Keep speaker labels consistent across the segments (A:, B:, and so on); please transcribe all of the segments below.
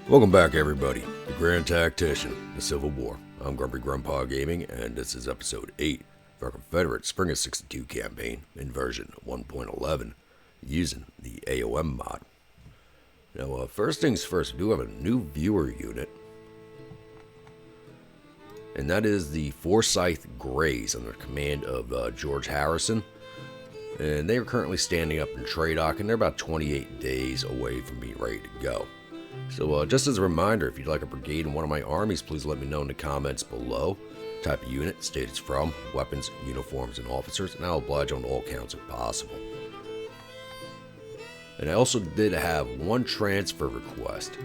A: Welcome back, everybody. The Grand Tactician, the Civil War. I'm Grumpy Grandpa Gaming, and this is episode 8 of our Confederate Spring of '62 campaign in version 1.11, using the A.O.M mod. Now, first things first, we do have a new viewer unit, and that is the Forsyth Greys under command of George Harrison. And they are currently standing up in Tradoc, and they're about 28 days away from being ready to go. So just as a reminder, if you'd like a brigade in one of my armies, please let me know in the comments below. Type of unit, state it's from, weapons, uniforms, and officers, and I'll oblige on all counts if possible. And I also did have one transfer request.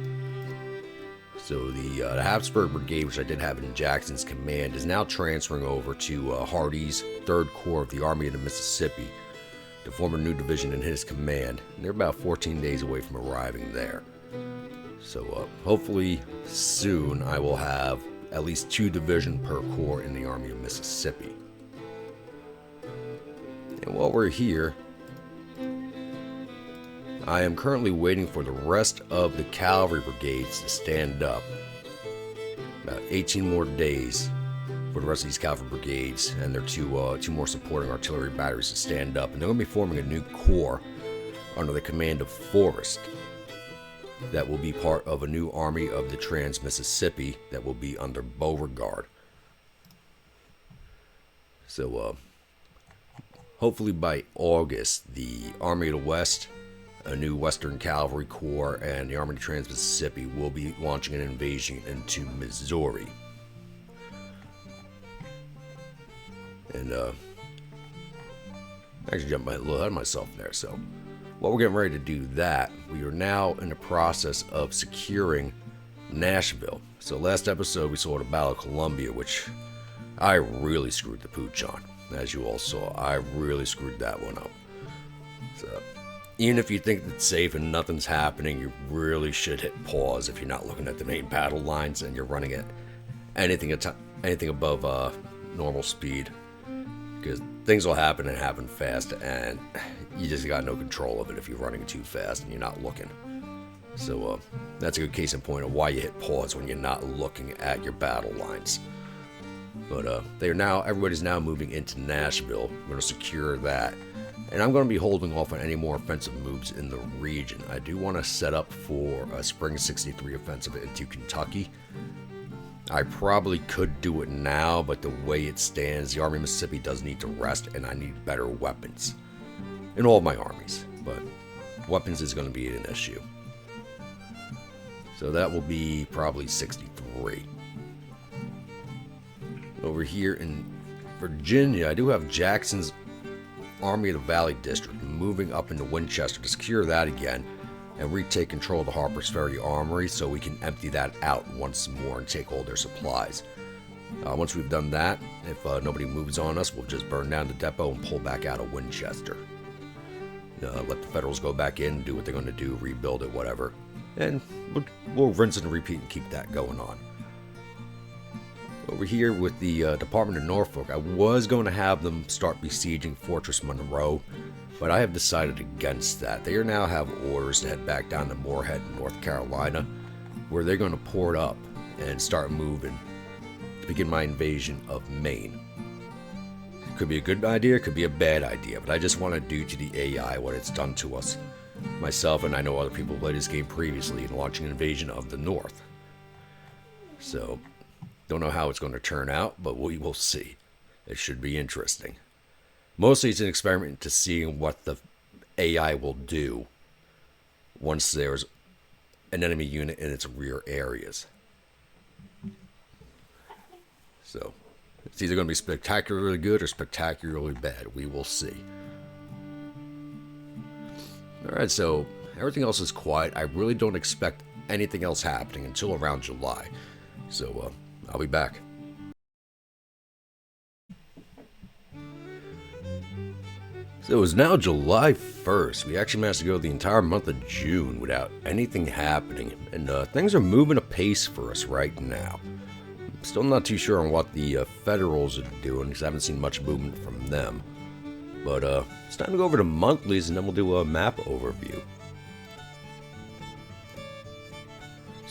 A: So the Habsburg Brigade, which I did have in Jackson's command, is now transferring over to Hardee's 3rd Corps of the Army of the Mississippi to form a new division in his command. And they're about 14 days away from arriving there. So hopefully soon I will have at least 2 divisions per corps in the Army of Mississippi. And while we're here, I am currently waiting for the rest of the cavalry brigades to stand up. About 18 more days for the rest of these cavalry brigades and their two more supporting artillery batteries to stand up. And they're going to be forming a new corps under the command of Forrest. That will be part of a new army of the Trans-Mississippi that will be under Beauregard. So, hopefully by August, the Army of the West, a new Western Cavalry Corps, and the Army of the Trans-Mississippi will be launching an invasion into Missouri. And, actually jumped a little ahead of myself there, so while we're getting ready to do that, we are now in the process of securing Nashville. So last episode we saw the Battle of Columbia, which I really screwed the pooch on. As you all saw, I really screwed that one up. So even if you think it's safe and nothing's happening, you really should hit pause if you're not looking at the main battle lines and you're running at anything above normal speed. Because things will happen and happen fast, and you just got no control of it if you're running too fast and you're not looking. So that's a good case in point of why you hit pause when you're not looking at your battle lines. But everybody's now moving into Nashville. We're going to secure that, and I'm going to be holding off on any more offensive moves in the region. I do want to set up for a Spring '63 offensive into Kentucky. I probably could do it now, but the way it stands, the Army of Mississippi does need to rest, and I need better weapons in all of my armies. But weapons is going to be an issue. So that will be probably 63. Over here in Virginia, I do have Jackson's Army of the Valley District moving up into Winchester to secure that again and retake control of the Harper's Ferry Armory so we can empty that out once more and take all their supplies. Once we've done that, if nobody moves on us, we'll just burn down the depot and pull back out of Winchester. Let the Federals go back in, do what they're going to do, rebuild it, whatever. And we'll rinse and repeat and keep that going on. Over here with the Department of Norfolk, I was going to have them start besieging Fortress Monroe, but I have decided against that. They now have orders to head back down to Moorhead, North Carolina, where they're going to port up and start moving to begin my invasion of Maine. Could be a good idea, could be a bad idea, but I just want to do to the AI what it's done to us. Myself, and I know other people played this game previously in launching an invasion of the North. So, don't know how it's going to turn out, but we will see. It should be interesting. Mostly it's an experiment to see what the AI will do once there's an enemy unit in its rear areas. So, it's either going to be spectacularly good or spectacularly bad. We will see. Alright, so everything else is quiet. I really don't expect anything else happening until around July. So, I'll be back. So it was now July 1st. We actually managed to go the entire month of June without anything happening. And things are moving apace for us right now. I'm still not too sure on what the Federals are doing because I haven't seen much movement from them. But it's time to go over to monthlies and then we'll do a map overview.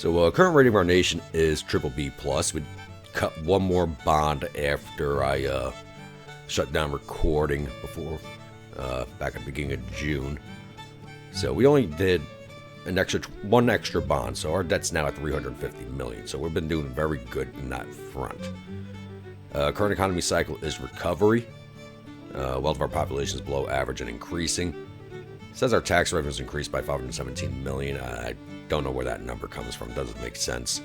A: So current rating of our nation is triple B plus. We cut one more bond after I shut down recording before back at the beginning of June. So we only did one extra bond, so our debt's now at 350 million. So we've been doing very good in that front. Current economy cycle is recovery. Wealth of our population is below average and increasing. It says our tax revenues increased by 517 million. I don't know where that number comes from. It doesn't make sense.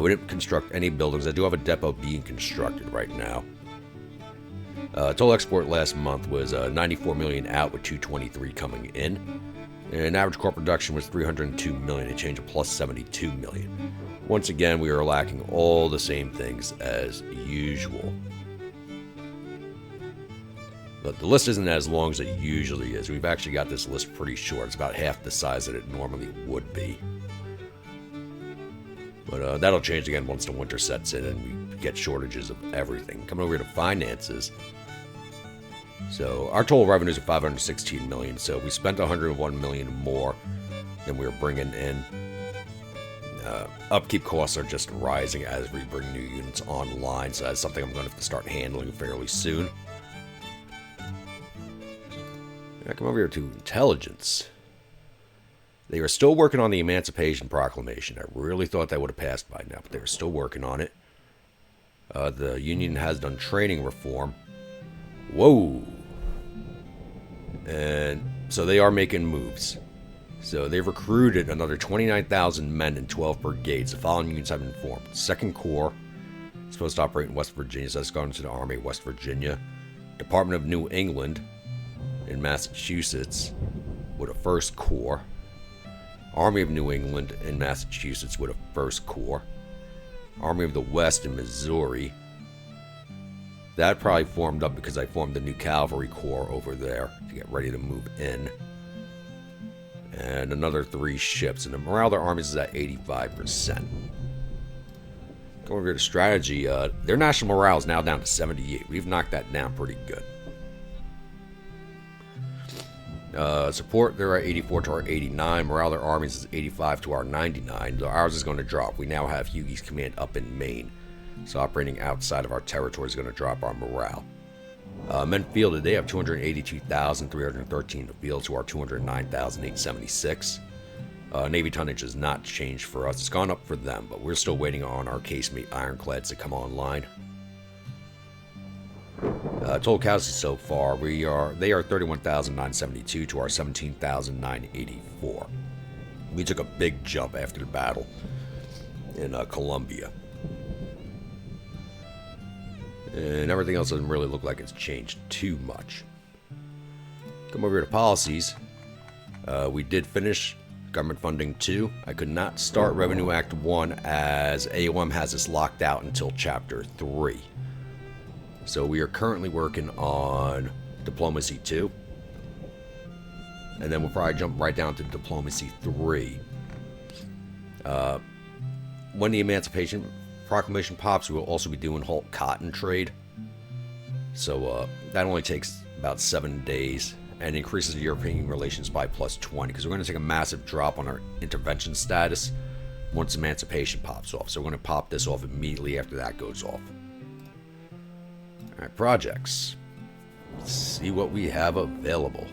A: We didn't construct any buildings. I do have a depot being constructed right now. Total export last month was 94 million out with 223 coming in. And average core production was 302 million, a change of plus 72 million. Once again, we are lacking all the same things as usual. But the list isn't as long as it usually is. We've actually got this list pretty short. It's about half the size that it normally would be. But that'll change again once the winter sets in and we get shortages of everything. Coming over here to finances. So our total revenues are 516 million. So we spent 101 million more than we were bringing in. Upkeep costs are just rising as we bring new units online. So that's something I'm going to have to start handling fairly soon. I come over here to intelligence. They are still working on the Emancipation Proclamation. I really thought that would have passed by now, but they're still working on it. The Union has done training reform. Whoa! And so they are making moves. So they've recruited another 29,000 men in 12 brigades. The following units have been formed. 2nd Corps, supposed to operate in West Virginia, so that's gone to the Army of West Virginia. Department of New England in Massachusetts with a 1st Corps. Army of New England in Massachusetts with a 1st Corps. Army of the West in Missouri. That probably formed up because I formed the new Cavalry Corps over there to get ready to move in. And another 3 ships. And the morale of their armies is at 85%. Going over here to strategy, their national morale is now down to 78. We've knocked that down pretty good. Support, they're at 84 to our 89. Morale of their armies is 85 to our 99. So ours is going to drop. We now have Hughie's command up in Maine. So operating outside of our territory is going to drop our morale. Men fielded, they have 282,313 to field to our 209,876. Navy tonnage has not changed for us. It's gone up for them, but we're still waiting on our casemate ironclads to come online. Total casualties so far, they are 31,972 to our 17,984. We took a big jump after the battle in Columbia. And everything else doesn't really look like it's changed too much. Come over here to policies. We did finish government funding 2. I could not start Revenue Act 1 as A.O.M has us locked out until Chapter 3. So we are currently working on Diplomacy 2. And then we'll probably jump right down to Diplomacy 3. When the Emancipation Proclamation pops, we will also be doing halt cotton trade. So that only takes about 7 days and increases the European relations by plus 20 because we're going to take a massive drop on our intervention status once Emancipation pops off. So we're going to pop this off immediately after that goes off. Alright, projects. Let's see what we have available.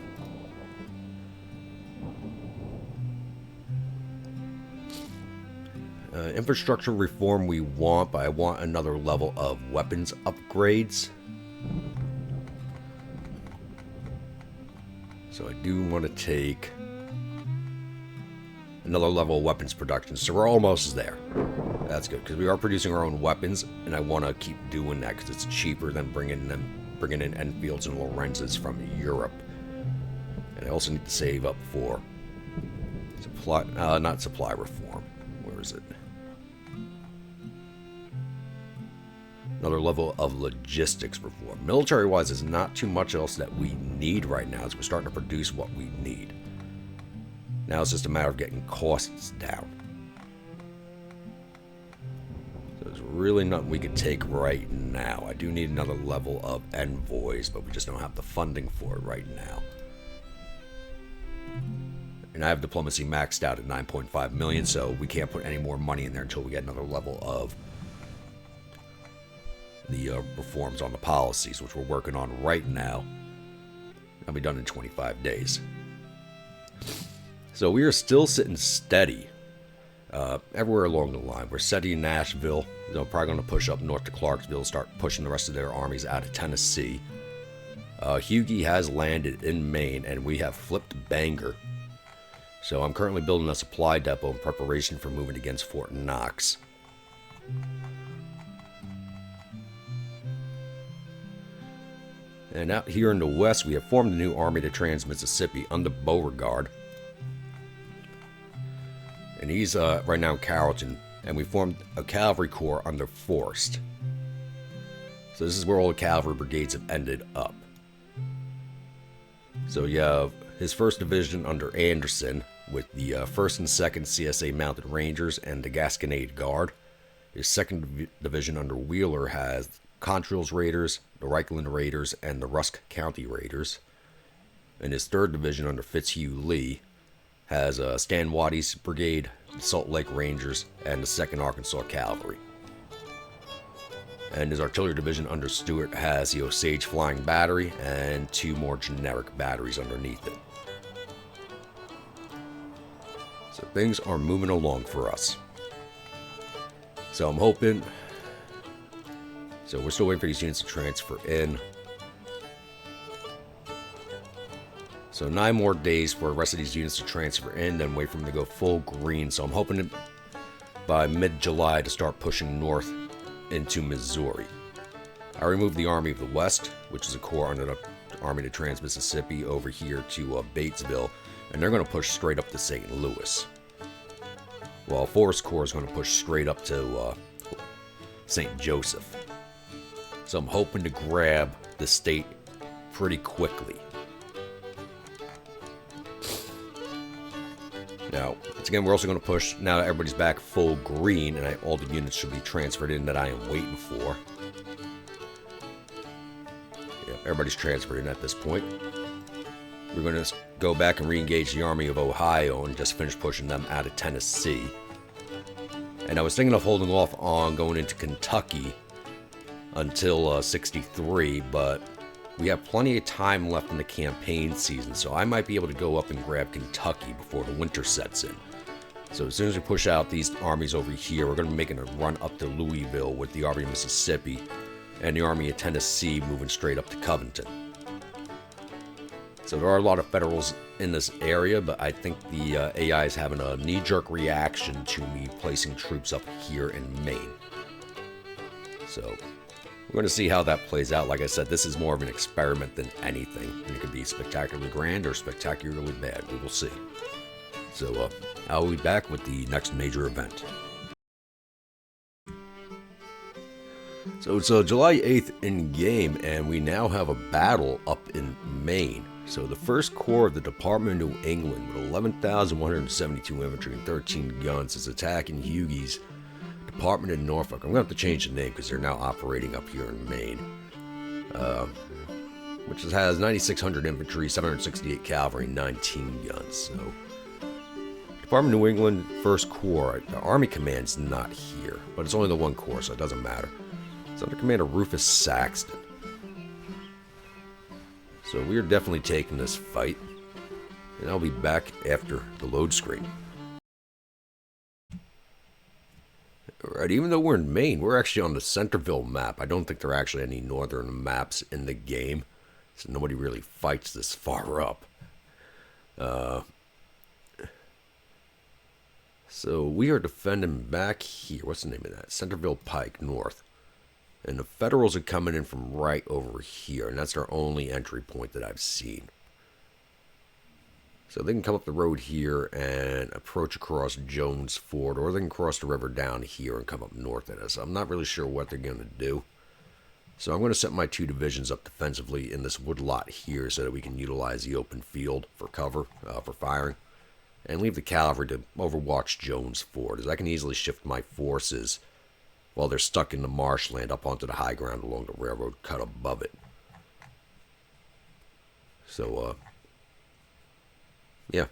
A: Infrastructure reform we want, but I want another level of weapons upgrades. So I do want to take another level of weapons production. So we're almost there. That's good, because we are producing our own weapons, and I want to keep doing that because it's cheaper than bringing in Enfields and Lorenzes from Europe. And I also need to save up for supply, not supply reform. Where is it? Another level of logistics reform. Military-wise, there's not too much else that we need right now, as we're starting to produce what we need. Now it's just a matter of getting costs down. So there's really nothing we could take right now. I do need another level of envoys, but we just don't have the funding for it right now. And I have diplomacy maxed out at 9.5 million, so we can't put any more money in there until we get another level of the reforms on the policies, which we're working on right now. That'll be done in 25 days. So we are still sitting steady everywhere along the line. We're steady in Nashville. They're probably going to push up north to Clarksville, start pushing the rest of their armies out of Tennessee. Hughie has landed in Maine, and we have flipped Bangor. So I'm currently building a supply depot in preparation for moving against Fort Knox. And out here in the west, we have formed a new army to Trans-Mississippi under Beauregard. And he's right now in Carrollton. And we formed a Cavalry Corps under Forrest. So this is where all the cavalry brigades have ended up. So you have his 1st Division under Anderson with the 1st and 2nd CSA Mounted Rangers and the Gasconade Guard. His 2nd Division under Wheeler has Contrails Raiders, the Reichland Raiders, and the Rusk County Raiders. And his 3rd Division under Fitzhugh Lee has Stan Waddy's Brigade, the Salt Lake Rangers, and the 2nd Arkansas Cavalry. And his Artillery Division under Stewart has the Osage Flying Battery and 2 more generic batteries underneath it. So things are moving along for us. So I'm hoping... So we're still waiting for these units to transfer in. So 9 more days for the rest of these units to transfer in, then wait for them to go full green. So I'm hoping by mid-July to start pushing north into Missouri. I removed the Army of the West, which is a corps under the Army to Trans-Mississippi, over here to Batesville, and they're going to push straight up to St. Louis. While Forrest Corps is going to push straight up to St. Joseph. So I'm hoping to grab the state pretty quickly. Now, once again, we're also going to push, now that everybody's back full green, and all the units should be transferred in that I am waiting for. Yeah, everybody's transferred in at this point. We're going to go back and re-engage the Army of Ohio and just finish pushing them out of Tennessee. And I was thinking of holding off on going into Kentucky until 63, but we have plenty of time left in the campaign season, so I might be able to go up and grab Kentucky before the winter sets in. So as soon as we push out these armies over here, we're going to be making a run up to Louisville with the Army of Mississippi and the Army of Tennessee moving straight up to Covington. So there are a lot of Federals in this area, but I think the AI is having a knee-jerk reaction to me placing troops up here in Maine. So we're going to see how that plays out. Like I said, this is more of an experiment than anything. And it could be spectacularly grand or spectacularly bad. We will see. So I'll be back with the next major event. So it's July 8th in game, and we now have a battle up in Maine. So the 1st Corps of the Department of New England with 11,172 infantry and 13 guns is attacking Hughie's Department in Norfolk. I'm going to have to change the name because they're now operating up here in Maine. Which has 9,600 infantry, 768 cavalry, 19 guns. So Department of New England, 1st Corps. The Army Command's not here, but it's only the 1 Corps, so it doesn't matter. It's under command of Rufus Saxton. So we are definitely taking this fight, and I'll be back after the load screen. Alright, even though we're in Maine, we're actually on the Centerville map. I don't think there are actually any northern maps in the game, so nobody really fights this far up. So we are defending back here. What's the name of that? Centerville Pike North. And the Federals are coming in from right over here, and that's their only entry point that I've seen. So they can come up the road here and approach across Jones Ford, or they can cross the river down here and come up north at us. I'm not really sure what they're going to do. So I'm going to set my 2 divisions up defensively in this woodlot here so that we can utilize the open field for cover, for firing. And leave the cavalry to overwatch Jones Ford, as I can easily shift my forces while they're stuck in the marshland up onto the high ground along the railroad cut above it. So, yeah.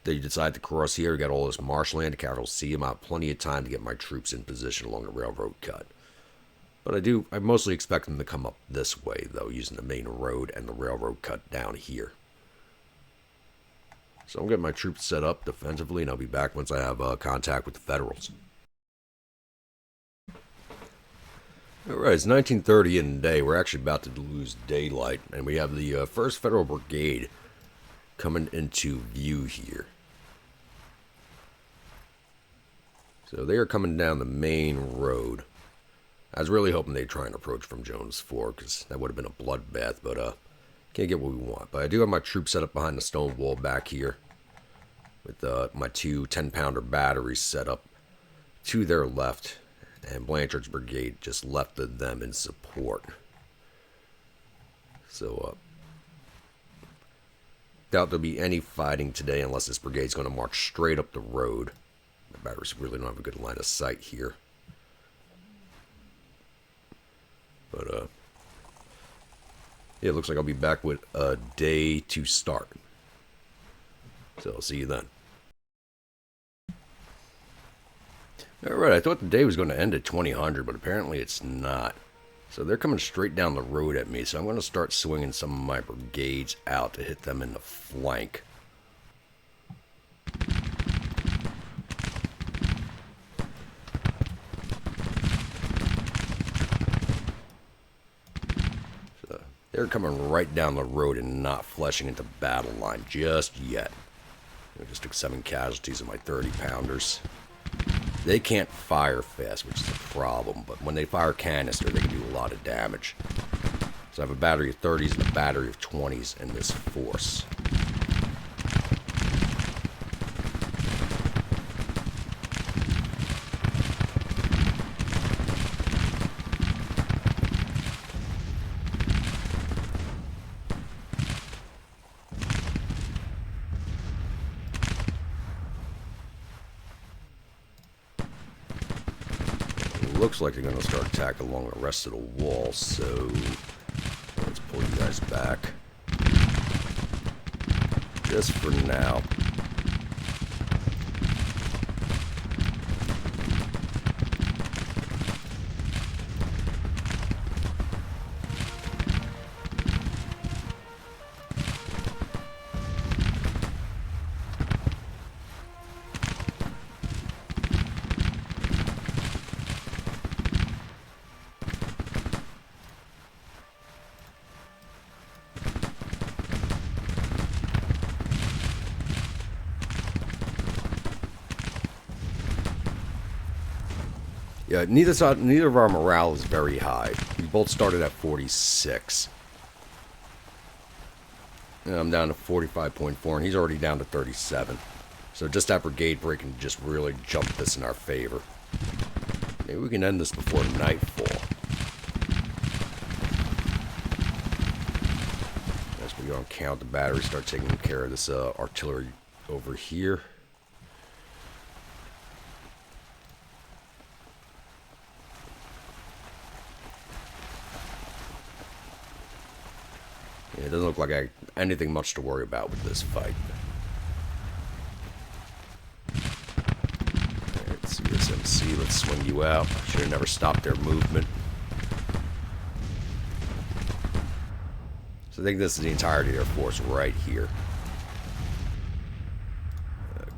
A: they decide to cross here, we got all this marshland, the capital C. I have plenty of time to get my troops in position along the railroad cut. But I mostly expect them to come up this way, though, using the main road and the railroad cut down here. So I'm getting my troops set up defensively, and I'll be back once I have contact with the Federals. Alright, it's 1930 in the day. We're actually about to lose daylight, and we have the 1st Federal Brigade coming into view here. So they are coming down the main road. I was really hoping they'd try and approach from Jones Ford, because that would have been a bloodbath, but can't get what we want. But I do have my troops set up behind the stone wall back here, with my 2 10-pounder batteries set up to their left, and Blanchard's brigade just left of them in support. So, doubt there'll be any fighting today unless this brigade's going to march straight up the road. The batteries really don't have a good line of sight here. But, yeah, it looks like I'll be back with a day to start. So I'll see you then. Alright, I thought the day was going to end at 2000, but apparently it's not. So they're coming straight down the road at me, so I'm going to start swinging some of my brigades out to hit them in the flank. So they're coming right down the road and not fleshing into battle line just yet. I just took 7 casualties of my 30-pounders. They can't fire fast, which is a problem, but when they fire canister, they can do a lot of damage. So I have a battery of 30s and a battery of 20s in this force. Looks like they're going to start attacking along the rest of the wall, so let's pull you guys back. Just for now. Yeah, neither of our morale is very high. We both started at 46. And I'm down to 45.4, and he's already down to 37. So just that brigade break can just really jump this in our favor. Maybe we can end this before nightfall. As we go and count the batteries, start taking care of this artillery over here. It doesn't look like I have anything much to worry about with this fight. Alright, CSMC, let's swing you out. Should have never stopped their movement. So I think this is the entirety of their force right here.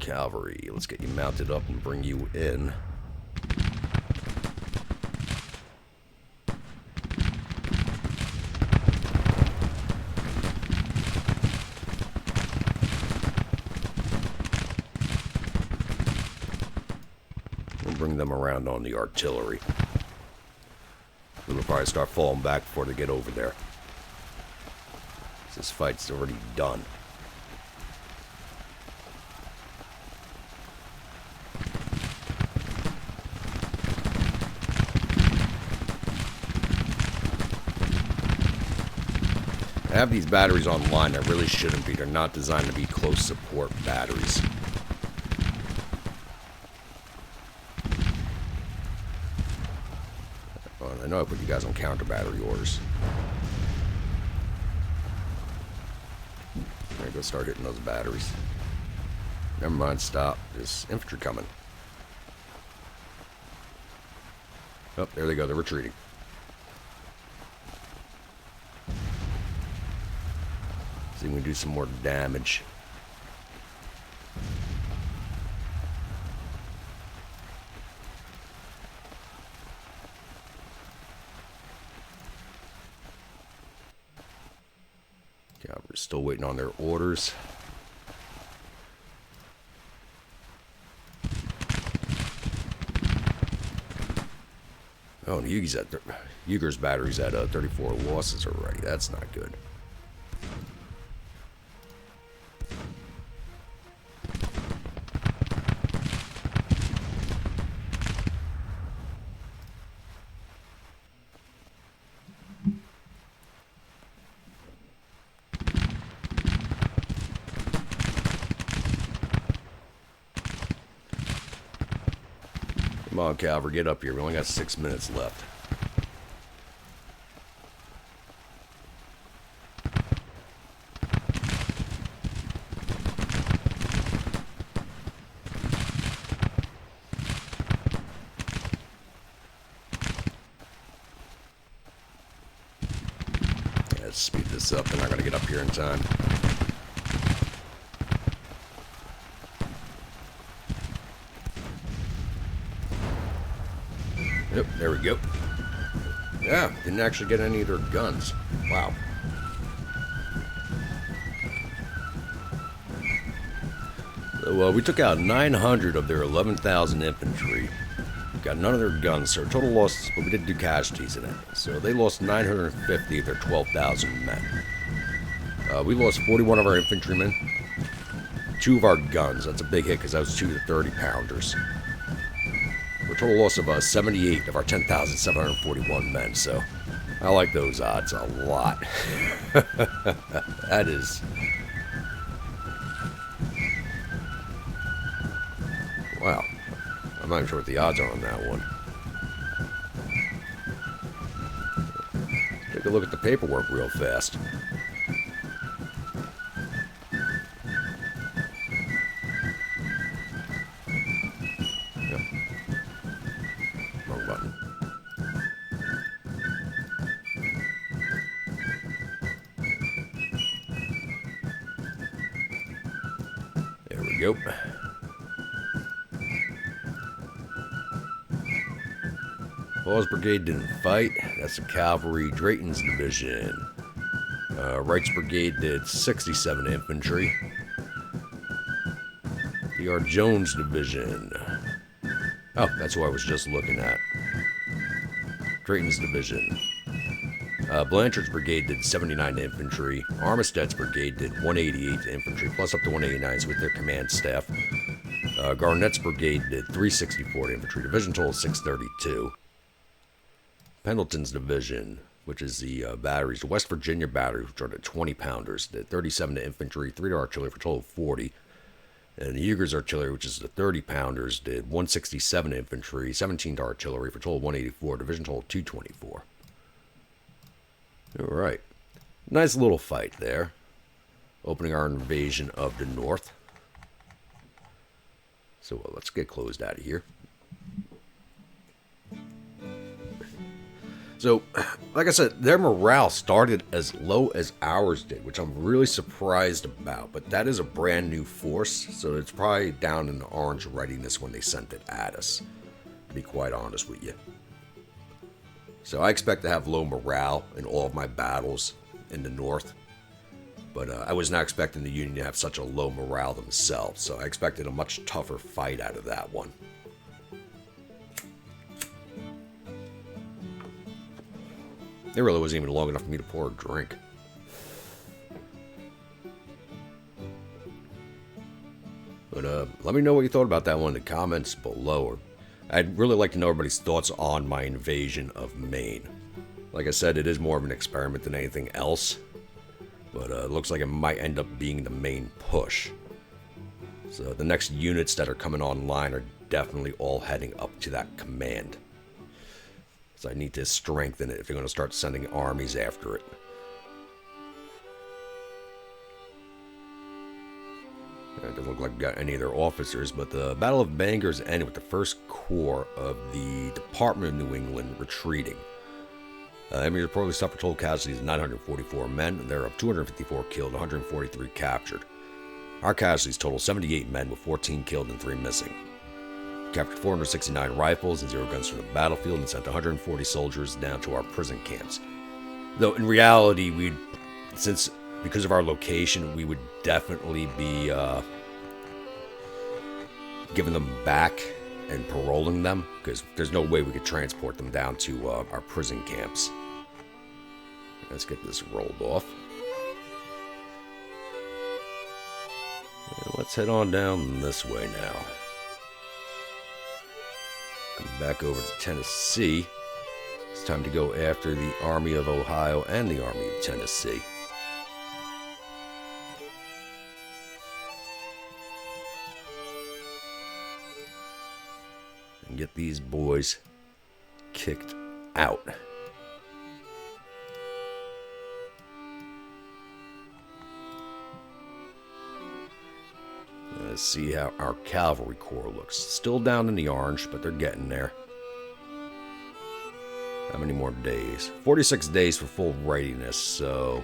A: Cavalry, let's get you mounted up and bring you in. Bring them around on the artillery. They'll probably start falling back before they get over there. This fight's already done. I have these batteries online that really shouldn't be. They're not designed to be close support batteries. I know I put you guys on counter battery orders. Alright, go start hitting those batteries. Never mind, stop. There's infantry coming. Oh, there they go. They're retreating. See if we can do some more damage. Yeah, we're still waiting on their orders. Oh, and Yuger's battery's at 34 losses already. That's not good. Come on, Cavalry, get up here. We only got 6 minutes left. Yeah, let's speed this up. They're not going to get up here in time. Yep, there we go. Yeah, didn't actually get any of their guns. Wow. So we took out 900 of their 11,000 infantry. Got none of their guns, so total loss, but we did do casualties in it. So they lost 950 of their 12,000 men. We lost 41 of our infantrymen. 2 of our guns. That's a big hit because that was 2 of the 30-pounders. For a total loss of 78 of our 10,741 men, so I like those odds a lot. That is... Wow. I'm not even sure what the odds are on that one. Take a look at the paperwork real fast. There we go. Hall's Brigade didn't fight. That's the Cavalry Drayton's Division. Wright's Brigade did 67 infantry. D.R. Jones Division. Oh, that's who I was just looking at. Drayton's Division. Blanchard's Brigade did 79 infantry. Armistead's Brigade did 188 infantry, plus up to 189s with their command staff. Garnett's Brigade did 364 infantry. Division total 632. Pendleton's Division, which is the batteries, the West Virginia battery, which are the 20-pounders, did 37 to infantry, 3 to artillery for a total of 40. And the Uger's artillery, which is the 30-pounders, did 167 infantry, 17 to artillery for a total of 184. Division total 224. All right. Nice little fight there. Opening our invasion of the North. So let's get closed out of here. So, like I said, their morale started as low as ours did, which I'm really surprised about. But that is a brand new force, so it's probably down in the orange readiness when they sent it at us, to be quite honest with you. So I expect to have low morale in all of my battles in the North. But I was not expecting the Union to have such a low morale themselves, so I expected a much tougher fight out of that one. It really wasn't even long enough for me to pour a drink. But let me know what you thought about that one in the comments below. I'd really like to know everybody's thoughts on my invasion of Maine. Like I said, it is more of an experiment than anything else. But it looks like it might end up being the main push. So the next units that are coming online are definitely all heading up to that command. So I need to strengthen it if you're going to start sending armies after it. It doesn't look like we got any of their officers, but the Battle of Bangor has ended with the 1st Corps of the Department of New England retreating. Enemy reportedly suffered total casualties of 944 men. There are 254 killed, 143 captured. Our casualties total 78 men with 14 killed and 3 missing. Captured 469 rifles and 0 guns from the battlefield and sent 140 soldiers down to our prison camps. Though in reality, because of our location, we would definitely be giving them back and paroling them, because there's no way we could transport them down to our prison camps. Let's get this rolled off. And let's head on down this way now. Come back over to Tennessee. It's time to go after the Army of Ohio and the Army of Tennessee. And get these boys kicked out. Let's see how our Cavalry Corps looks. Still down in the orange, but they're getting there. How many more days? 46 days for full readiness, so...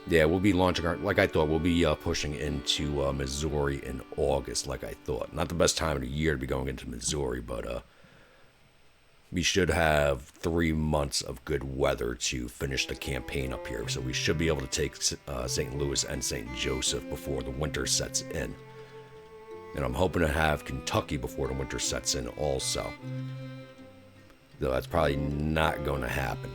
A: yeah, we'll be launching our... like I thought, we'll be pushing into Missouri in August, like I thought. Not the best time of the year to be going into Missouri, but we should have 3 months of good weather to finish the campaign up here. So we should be able to take St. Louis and St. Joseph before the winter sets in. And I'm hoping to have Kentucky before the winter sets in also. Though that's probably not going to happen.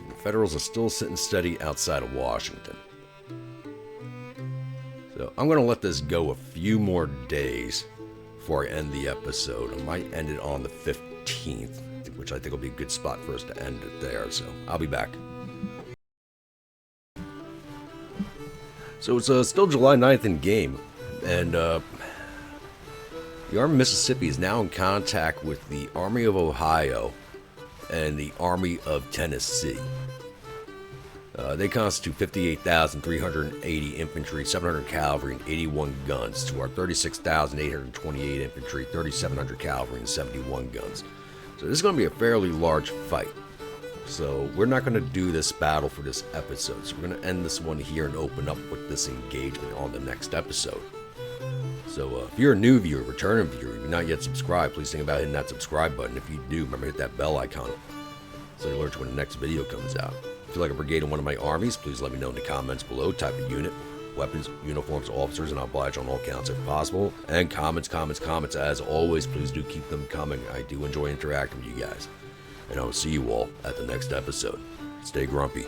A: The Federals are still sitting steady outside of Washington. So I'm going to let this go a few more days before I end the episode. I might end it on the 15th, which I think will be a good spot for us to end it there. So I'll be back. So it's still July 9th in game, and the Army of Mississippi is now in contact with the Army of Ohio and the Army of Tennessee. They constitute 58,380 infantry, 700 cavalry, and 81 guns to our 36,828 infantry, 3,700 cavalry, and 71 guns. So this is going to be a fairly large fight. So we're not going to do this battle for this episode. So we're going to end this one here and open up with this engagement on the next episode. So if you're a new viewer, returning viewer, if you're not yet subscribed, please think about hitting that subscribe button. If you do, remember to hit that bell icon so you alert when the next video comes out. If you like a brigade in one of my armies, please let me know in the comments below. Type of unit, weapons, uniforms, officers, and I'll oblige on all counts if possible. And comments. As always, please do keep them coming. I do enjoy interacting with you guys. And I will see you all at the next episode. Stay grumpy.